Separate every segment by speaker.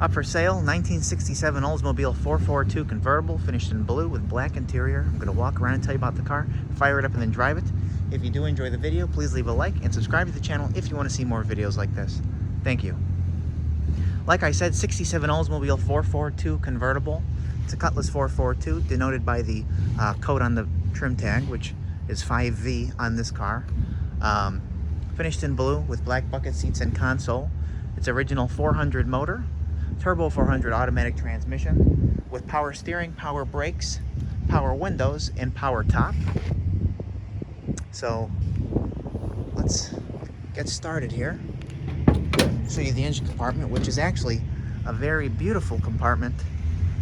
Speaker 1: Up for sale, 1967 Oldsmobile 442 convertible, finished in blue with black interior. I'm going to walk around and tell you about the car, fire it up, and then drive it. If you do enjoy the video, please leave a like and subscribe to the channel if you want to see more videos like this. Thank you. Like I said, 67 Oldsmobile 442 convertible. It's a Cutlass 442, denoted by the code on the trim tag, which is 5V on this car. Finished in blue with black bucket seats and console. It's original 400 motor, turbo 400 automatic transmission with power steering, power brakes, power windows, and power top. So let's get started here. Show you the engine compartment, which is actually a very beautiful compartment.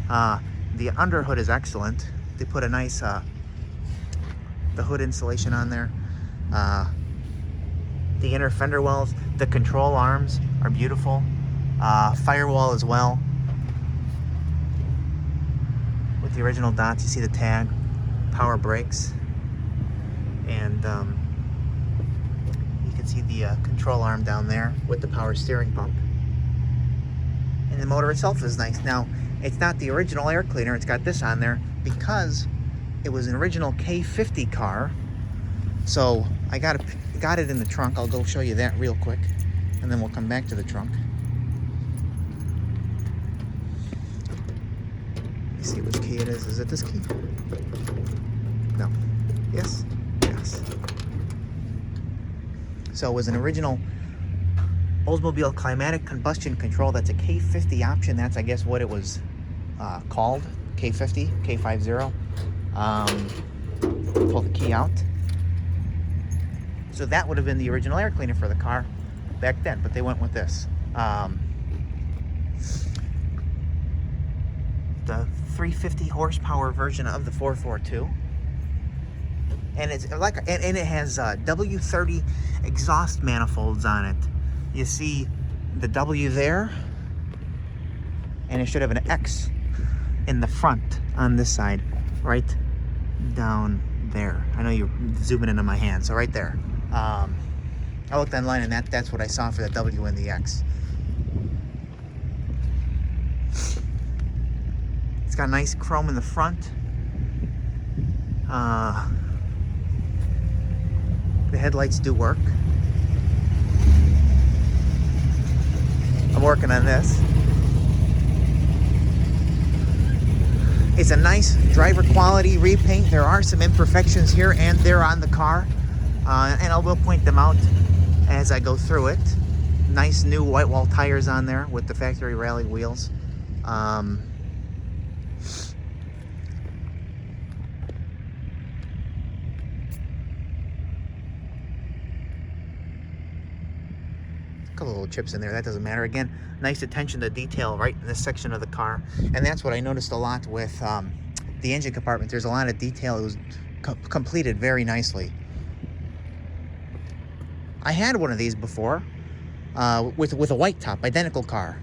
Speaker 1: The underhood is excellent. They put a nice the hood insulation on there. The inner fender wells, the control arms are beautiful. Firewall as well. With the original dots, you see the tag, power brakes, and you can see the control arm down there with the power steering pump. And the motor itself is nice. Now, it's not the original air cleaner. It's got this on there because it was an original K50 car. So I got it in the trunk. I'll go show you that real quick, and then we'll come back to the trunk. Let's see which key it is. Is it this key? No. Yes? Yes. So it was an original Oldsmobile climatic combustion control. That's a K50 option. That's, I guess, what it was called. K50, K50. Pull the key out. So that would have been the original air cleaner for the car back then, but they went with this. The 350 horsepower version of the 442, and it's like, and it has W30 exhaust manifolds on it. You see the W there, and it should have an X in the front on this side, right down there. I know you're zooming into my hand, so right there. I looked online, and that's what I saw for the W and the X. It's got nice chrome in the front. The headlights do work. I'm working on this. It's a nice driver quality repaint. There are some imperfections here and there on the car, and I will point them out as I go through it. Nice new white wall tires on there with the factory rally wheels. Couple little chips in there, that doesn't matter. Again, nice attention to detail right in this section of the car, and that's what I noticed a lot with the engine compartment. There's a lot of detail. It was completed very nicely. I had one of these before with a white top, identical car,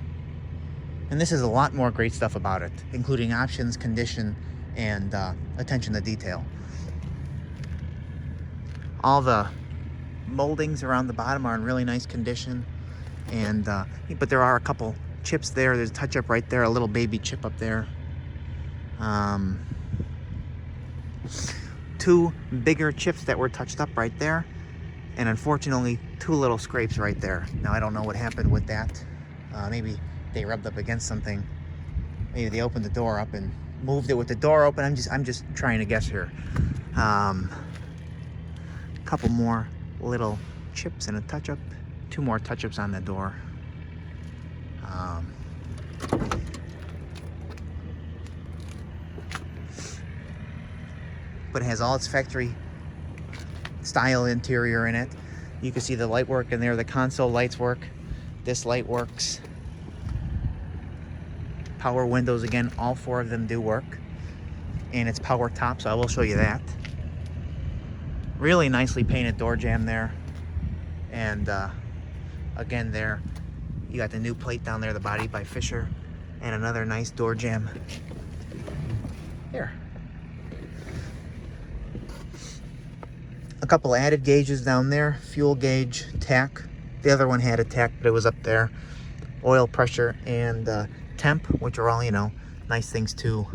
Speaker 1: and this is a lot more great stuff about it, including options, condition, and attention to detail. All the moldings around the bottom are in really nice condition. And but there are a couple chips there. There's a touch-up right there, a little baby chip up there. Two bigger chips that were touched up right there, and unfortunately, two little scrapes right there. Now, I don't know what happened with that. Maybe they rubbed up against something. Maybe they opened the door up and moved it with the door open. I'm just trying to guess here. Couple more little chips and a touch-up. Two more touch-ups on the door. But it has all its factory style interior in it. You can see the light work in there. The console lights work. This light works. Power windows, again, all four of them do work. And it's power top, so I will show you that. Really nicely painted door jamb there. And again, there you got the new plate down there, the body by Fisher, and another nice door jamb here. A couple added gauges down there, fuel gauge, tach. The other one had a tach, but it was up there. Oil pressure and temp, which are all, you know, nice things to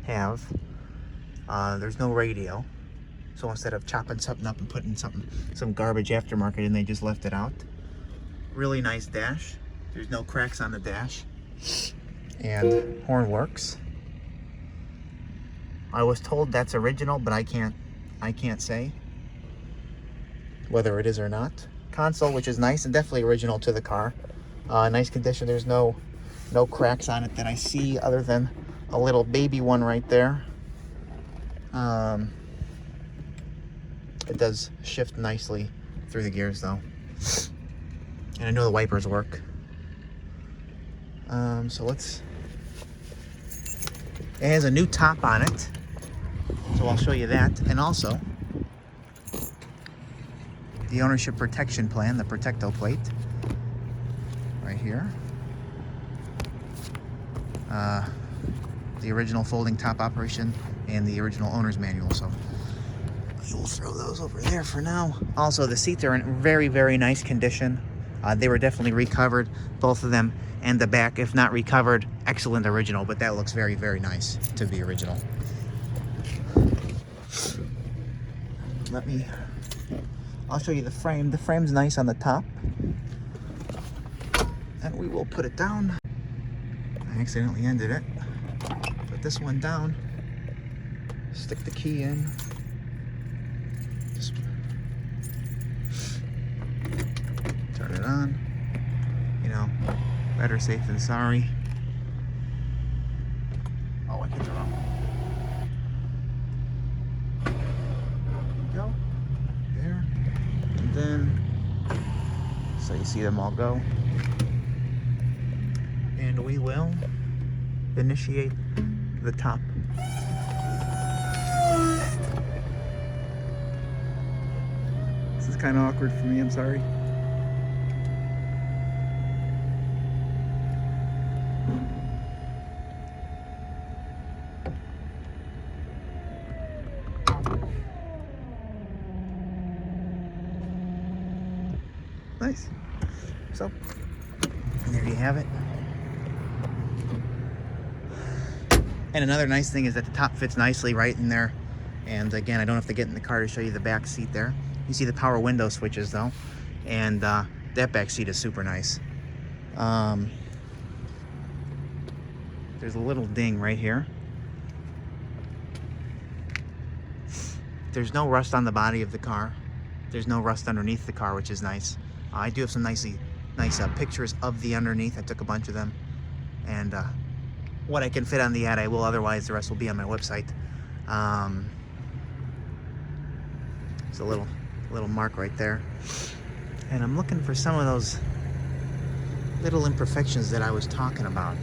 Speaker 1: have. There's no radio, so instead of chopping something up and putting some garbage aftermarket in, they just left it out. Really nice dash. There's no cracks on the dash, and horn works. I was told that's original, but I can't say whether it is or not. Console, which is nice and definitely original to the car. Nice condition. There's no cracks on it that I see, other than a little baby one right there. It does shift nicely through the gears though, and I know the wipers work. So it has a new top on it, so I'll show you that, and also the ownership protection plan, the Protecto plate, right here. The original folding top operation and the original owner's manual, so we'll throw those over there for now. Also, the seats are in very, very nice condition. They were definitely recovered, both of them, and the back, if not recovered, excellent original, but that looks very, very nice to be original. I'll show you the frame. The frame's nice on the top, and we will put it down. I accidentally ended it. Put this one down, stick the key in, just turn it on. You know, better safe than sorry. Oh, I hit the wrong one. Go there, and then so you see them all go, and we will initiate the top. This is kind of awkward for me, I'm sorry. Nice. So, there you have it. And another nice thing is that the top fits nicely right in there. And again, I don't have to get in the car to show you the back seat there. You see the power window switches though. And that back seat is super nice. There's a little ding right here. There's no rust on the body of the car. There's no rust underneath the car, which is nice. I do have some nice pictures of the underneath. I took a bunch of them. And what I can fit on the ad, I will. Otherwise, the rest will be on my website. It's a little mark right there. And I'm looking for some of those little imperfections that I was talking about.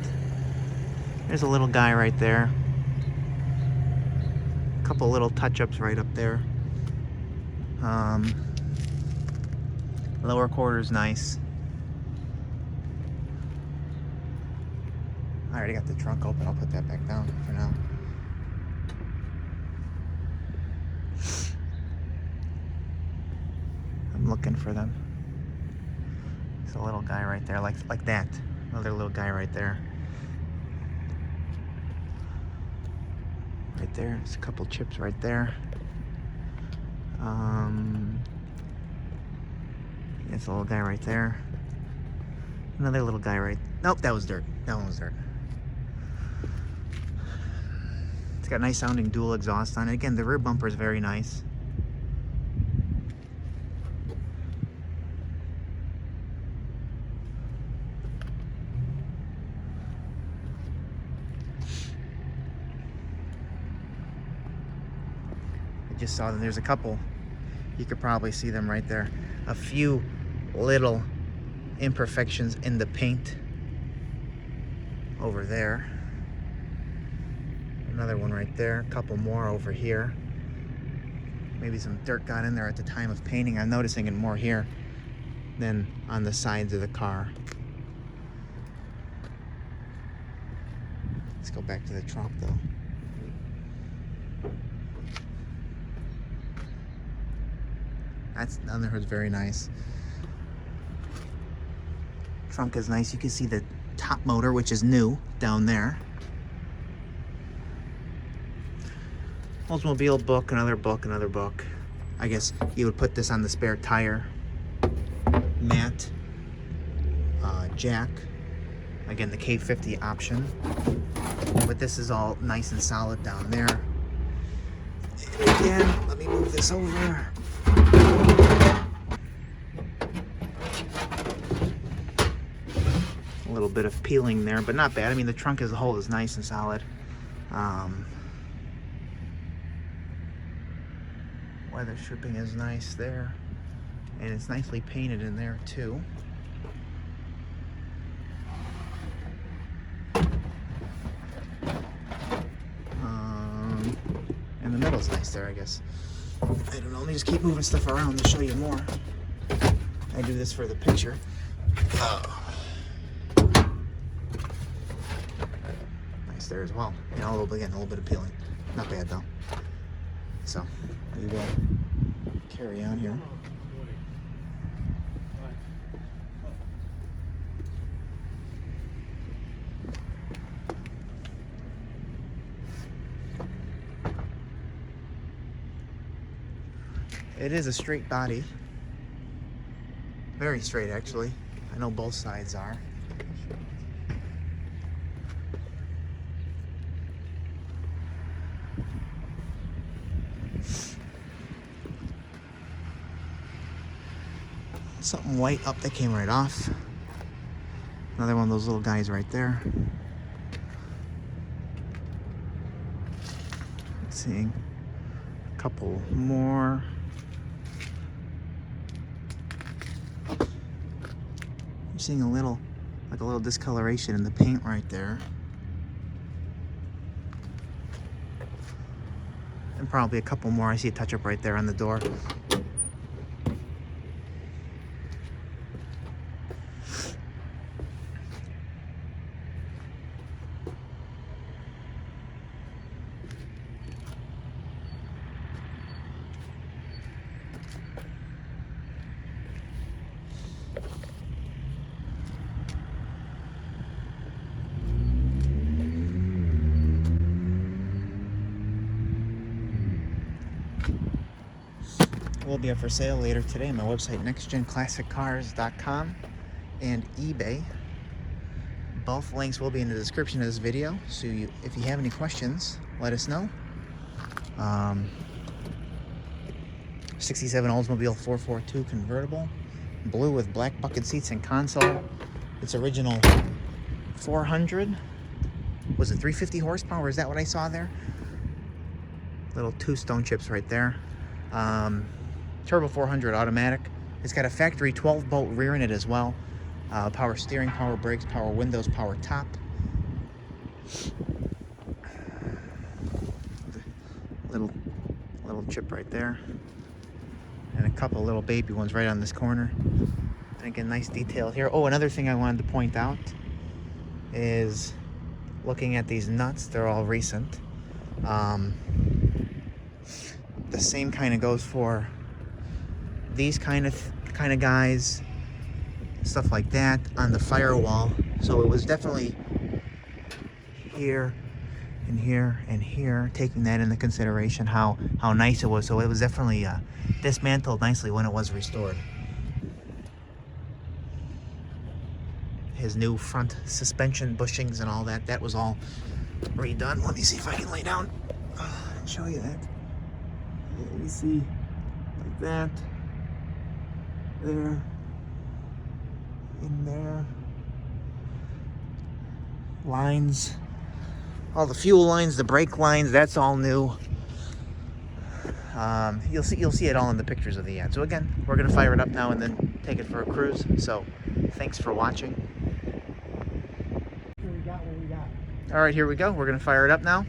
Speaker 1: There's a little guy right there. A couple little touch-ups right up there. Lower quarter's nice. I already got the trunk open. I'll put that back down for now. I'm looking for them. There's a little guy right there, like that. Another little guy right there. Right there. There's a couple chips right there. It's a little guy right there. Another little guy right. Nope, that was dirt. That one was dirt. It's got nice sounding dual exhaust on it. Again, the rear bumper is very nice. I just saw them. There's a couple. You could probably see them right there. A few little imperfections in the paint over there. Another one right there. A couple more over here. Maybe some dirt got in there at the time of painting. I'm noticing it more here than on the sides of the car. Let's go back to the trunk though. That's the underhood's very nice. Trunk is nice. You can see the top motor, which is new, down there. Oldsmobile book, another book, another book. I guess you would put this on the spare tire. Mat, jack. Again, the K50 option. But this is all nice and solid down there. And again, let me move this over. A little bit of peeling there, but not bad. I mean, the trunk as a whole is nice and solid. Weather stripping is nice there, and it's nicely painted in there too. And the middle's nice there, I guess. I don't know, let me just keep moving stuff around to show you more. I do this for the picture. Nice there as well. You know, a little bit of peeling. Not bad though. So we will carry on here. It is a straight body. Very straight, actually. I know both sides are. Something white up that came right off. Another one of those little guys right there. Seeing a couple more. I'm seeing a little discoloration in the paint right there. And probably a couple more. I see a touch-up right there on the door. Will be up for sale later today on my website, nextgenclassiccars.com and eBay. Both links will be in the description of this video, so if you have any questions, let us know. 67 Oldsmobile 442 convertible, blue with black bucket seats and console. It's original 400. Was it 350 horsepower? Is that what I saw there? Little two stone chips right there. Turbo 400 automatic. It's got a factory 12-bolt rear in it as well. Power steering, power brakes, power windows, power top. Little chip right there. And a couple little baby ones right on this corner. And again, nice detail here. Oh, another thing I wanted to point out is looking at these nuts. They're all recent. The same kind of goes for these kind of guys, stuff like that on the firewall. So it was definitely here and here and here, taking that into consideration how nice it was. So it was definitely dismantled nicely when it was restored. His new front suspension bushings and all that was all redone. Let me see if I can lay down and show you that. Let me see, like that, there, in there, lines, all the fuel lines, the brake lines, that's all new. You'll see it all in the pictures of the ad. So again, we're gonna fire it up now and then take it for a cruise. So thanks for watching.
Speaker 2: Here we got what we got.
Speaker 1: All right, here we go. We're gonna fire it up now.